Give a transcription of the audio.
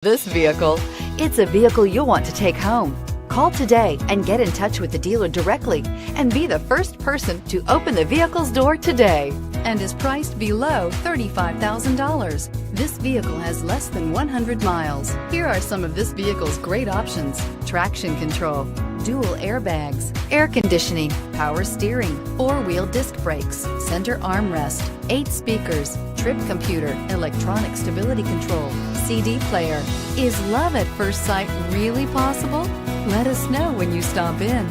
This vehicle. It's a vehicle you'll want to take home. Call today and get in touch with the dealer directly and be the first person to open the vehicle's door today, and is priced below $35,000. This vehicle has less than 100 miles. Here are some of this vehicle's great options: traction control, dual airbags, air conditioning, power steering, four-wheel disc brakes, center armrest, 8 speakers, trip computer, electronic stability control, CD player. Is love at first sight really possible? Let us know when you stop in.